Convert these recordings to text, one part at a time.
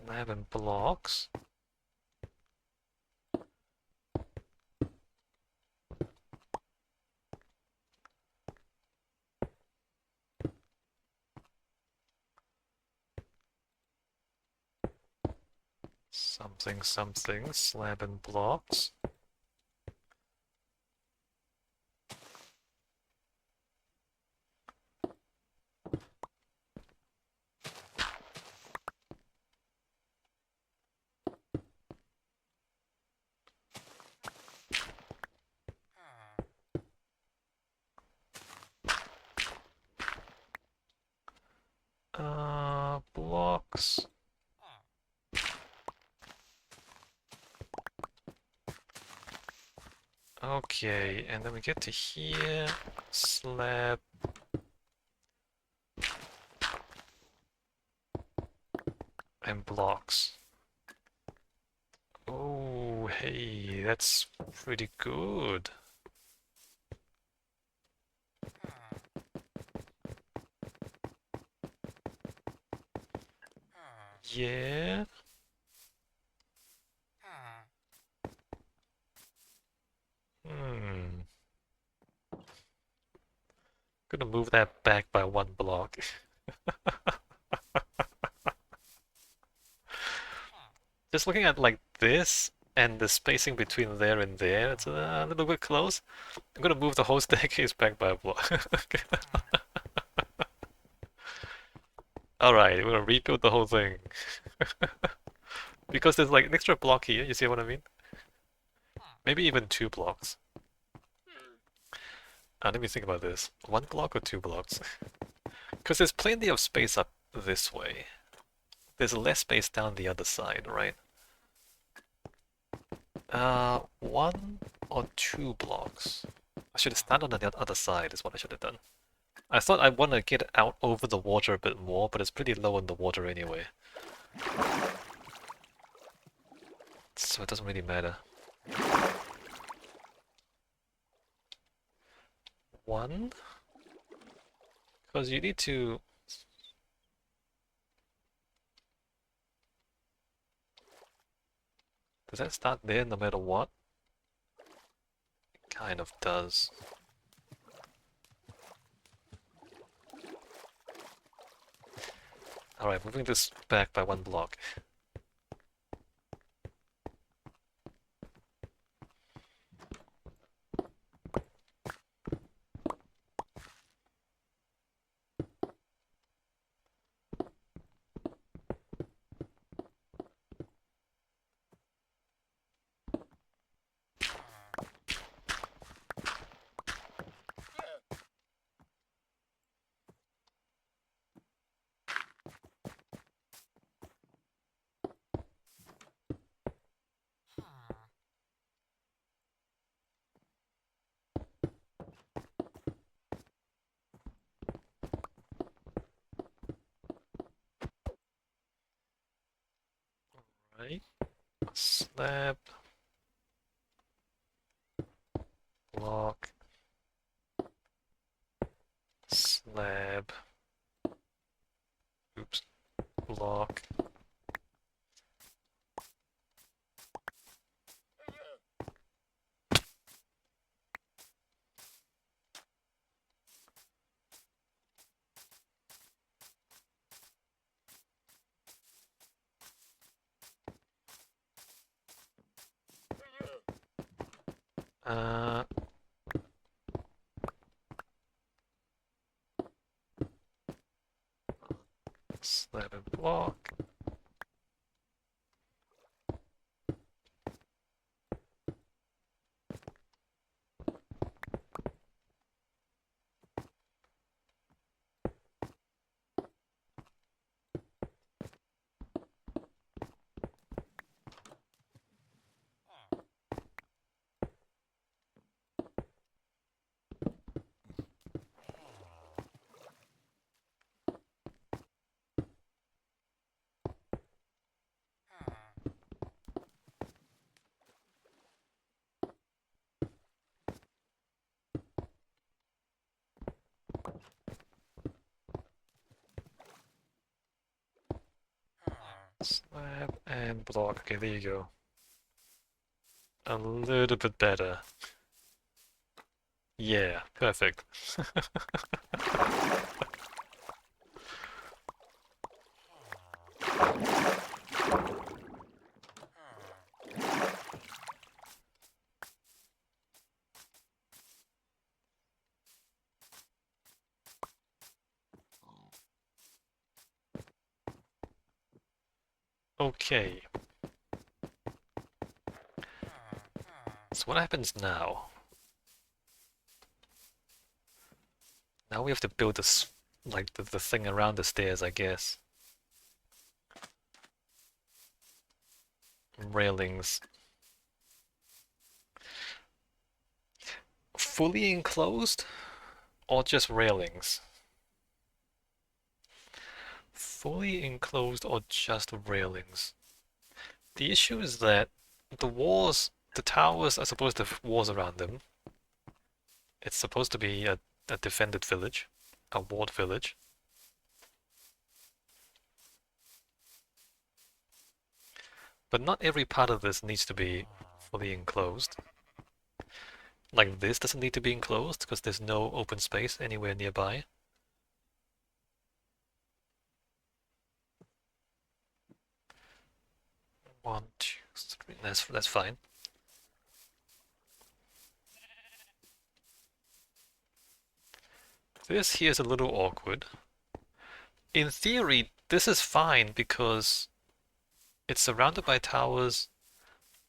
Slab and blocks. Something, something, slab and blocks. Blocks. Okay, and then we get to here, slab. And blocks. Oh, hey, that's pretty good. Yeah. Hmm. Gonna move that back by one block. Just looking at like this and the spacing between there and there, it's a little bit close. I'm gonna move the whole staircase back by a block. Alright, we're gonna rebuild the whole thing. Because there's like an extra block here, you see what I mean? Maybe even two blocks. Let me think about this. One block or two blocks? Because there's plenty of space up this way. There's less space down the other side, right? One or two blocks. I should have started on the other side is what I should have done. I thought I want to get out over the water a bit more, but it's pretty low in the water anyway. So it doesn't really matter. One? Because you need to... Does that start there no matter what? It kind of does. Alright, moving this back by one block. Right? Slab. Block. Slab. Oops. Block. Uh, Slab and block. Slab and block. Okay, there you go. A little bit better. Yeah, perfect. Okay. So what happens now? Now we have to build this, like the thing around the stairs, I guess. Railings. Fully enclosed? Or just railings? Fully enclosed or just railings? The issue is that the walls, the towers are supposed to have walls around them. It's supposed to be a defended village, a walled village. But not every part of this needs to be fully enclosed. Like this doesn't need to be enclosed because there's no open space anywhere nearby. One, two, three. That's fine. This here is a little awkward. In theory, this is fine because it's surrounded by towers,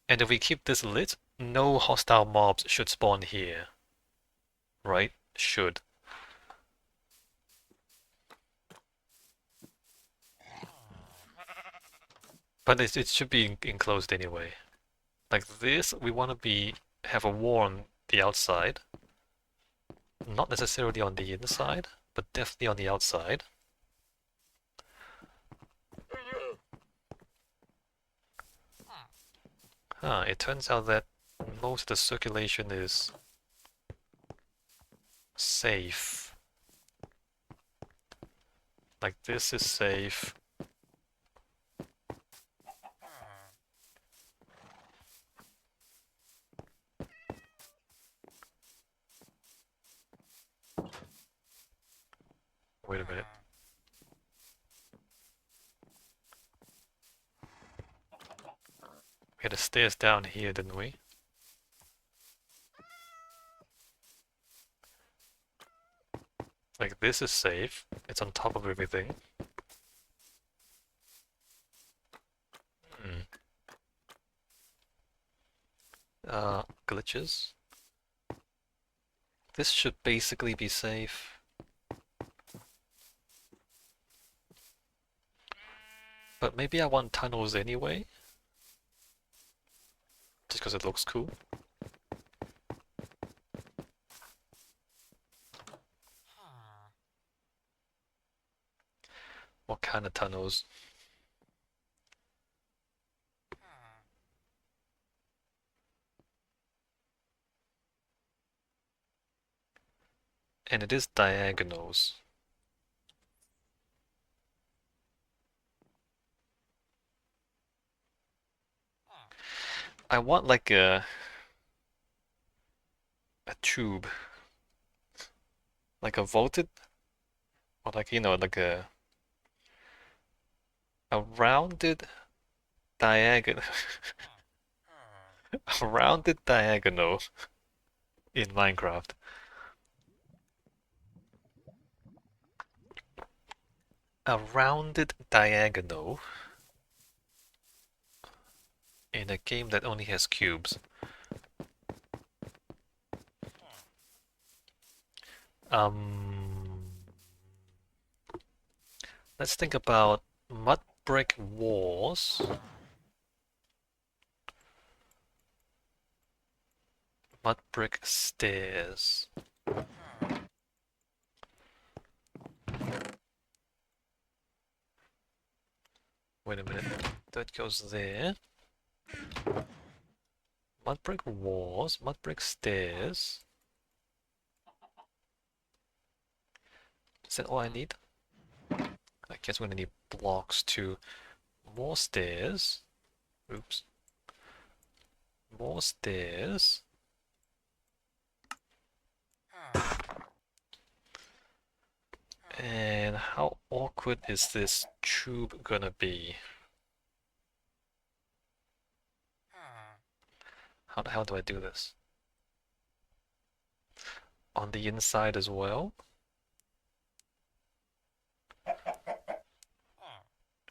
and if we keep this lit, no hostile mobs should spawn here. Right? Should. But it should be enclosed anyway. Like this, we want to have a wall on the outside. Not necessarily on the inside, but definitely on the outside. It turns out that most of the circulation is safe. Like this is safe. Wait a minute. We had the stairs down here, didn't we? Like this is safe. It's on top of everything. Hmm. Glitches. This should basically be safe. But maybe I want tunnels anyway. Just because it looks cool. What kind of tunnels? And it is diagonals. I want like a tube. Like a vaulted, or like like a rounded diagonal. A rounded diagonal in Minecraft. A rounded diagonal in a game that only has cubes. Um, let's think about mud brick walls. Mud brick stairs. Wait a minute. That goes there. Mud brick walls, mud brick stairs. Is that all I need? I guess we're gonna need blocks too. more stairs. Oops. More stairs. And how awkward is this tube gonna be? How the hell do I do this? On the inside as well?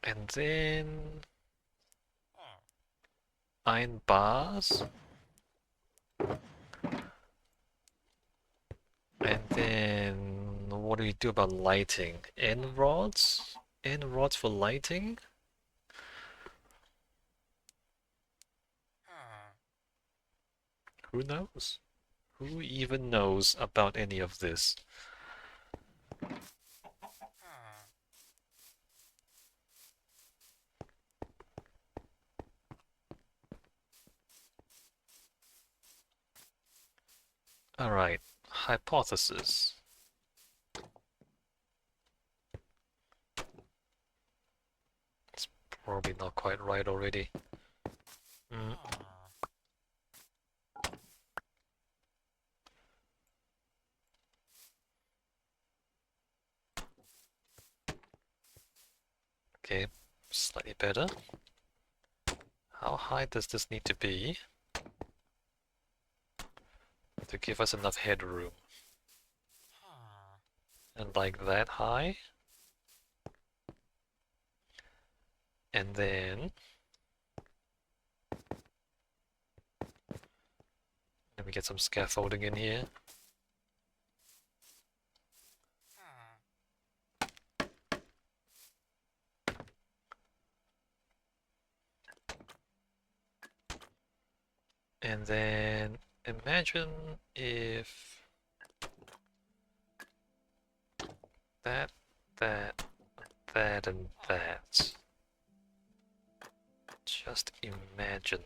And then iron bars. And then what do we do about lighting? End rods? End rods for lighting? Who knows? Who even knows about any of this? Alright, hypothesis. It's probably not quite right already. Okay, slightly better. How high does this need to be to give us enough headroom? And like that high? And then let me get some scaffolding in here. And then imagine if that, and that. Just imagine.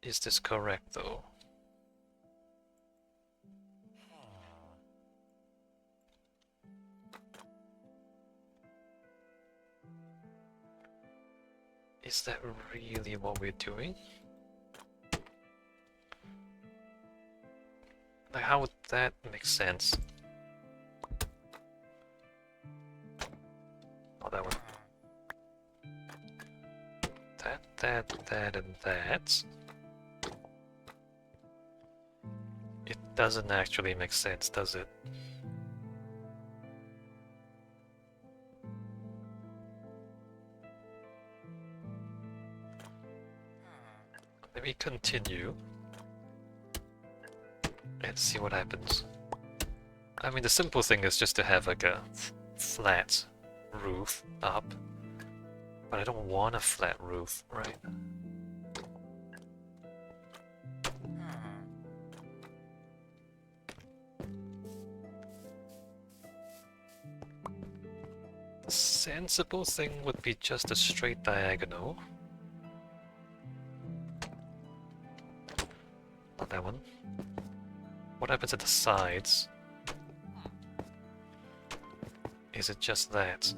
Is this correct though? Is that really what we're doing? Like, how would that make sense? Oh, that one. That, and that. It doesn't actually make sense, does it? Let me continue and see what happens. I mean, the simple thing is just to have like a flat roof up, but I don't want a flat roof, right? The sensible thing would be just a straight diagonal. Not that one. What happens at the sides? Is it just that?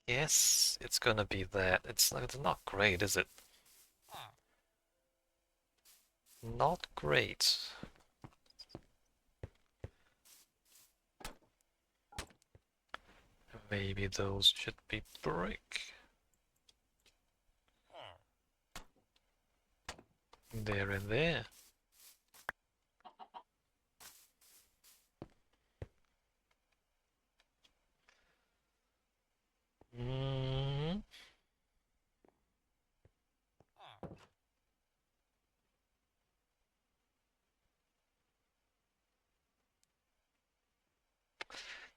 Yes, it's gonna be that. It's not great, is it? Not great. Maybe those should be brick. There and there.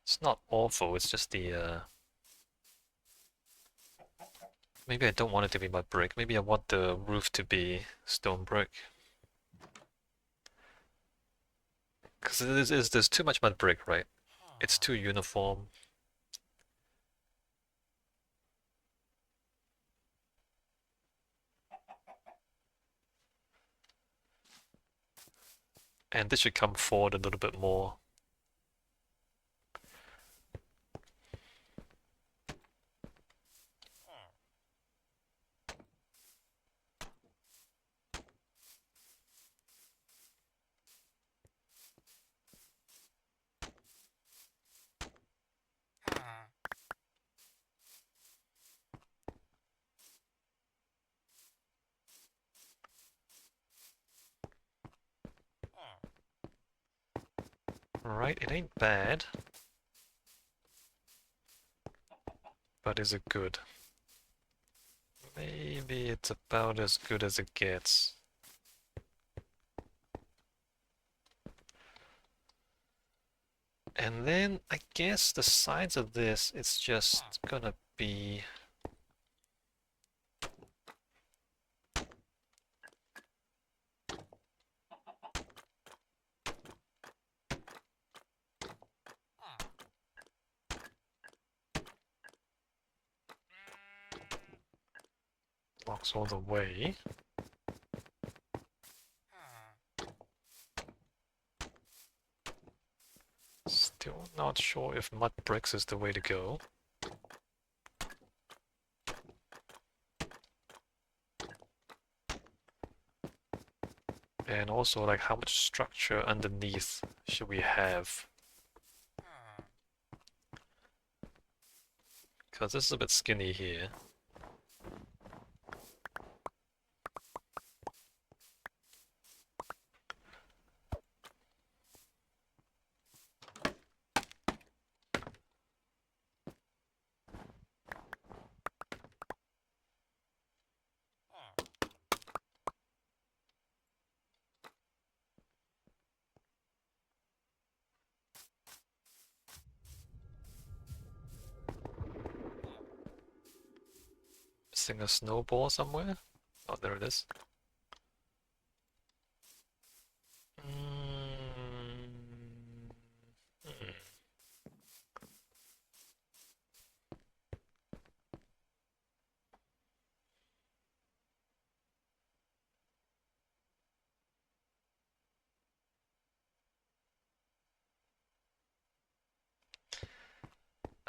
It's not awful, it's just the maybe I don't want it to be mud brick. Maybe I want the roof to be stone brick. Because there's too much mud brick, right? It's too uniform. And this should come forward a little bit more. Right, it ain't bad. But is it good? Maybe it's about as good as it gets. And then I guess the sides of this, it's just gonna be blocks all the way. Still not sure if mud bricks is the way to go. And also, like, how much structure underneath should we have? Because this is a bit skinny here. Missing a snowball somewhere? Oh, there it is. Mm, hmm.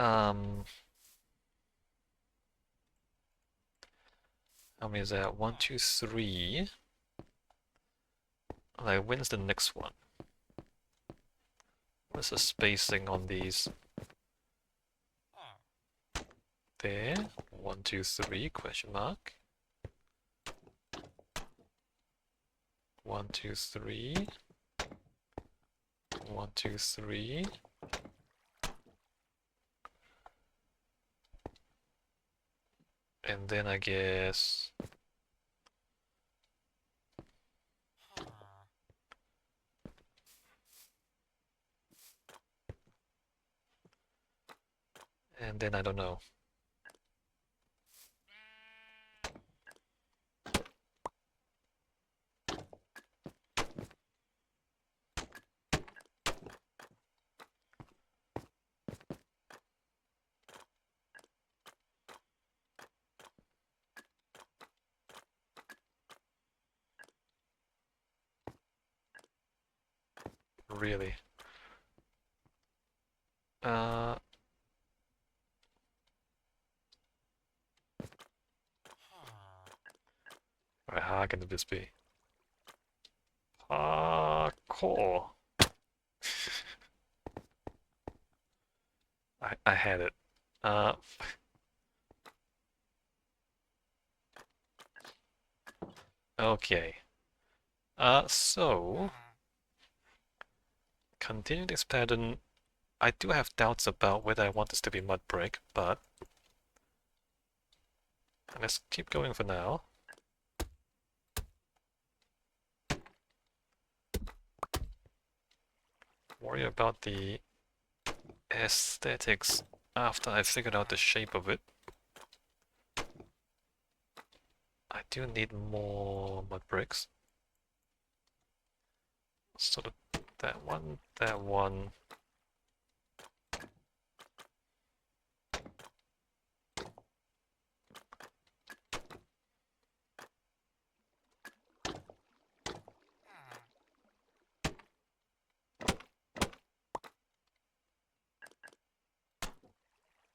Um, how many is that? 1, 2, 3. Like, when's the next one? What's the spacing on these? There. 1, 2, 3, question mark. 1, 2, 3. 1, 2, 3. And then I guess and then I don't know. Really. Uh, right, how hard can this be? Hardcore. I had it. Uh, okay. So continue this pattern. I do have doubts about whether I want this to be mud brick, but let's keep going for now. Worry about the aesthetics after I figured out the shape of it. I do need more mud bricks. Sort of that one,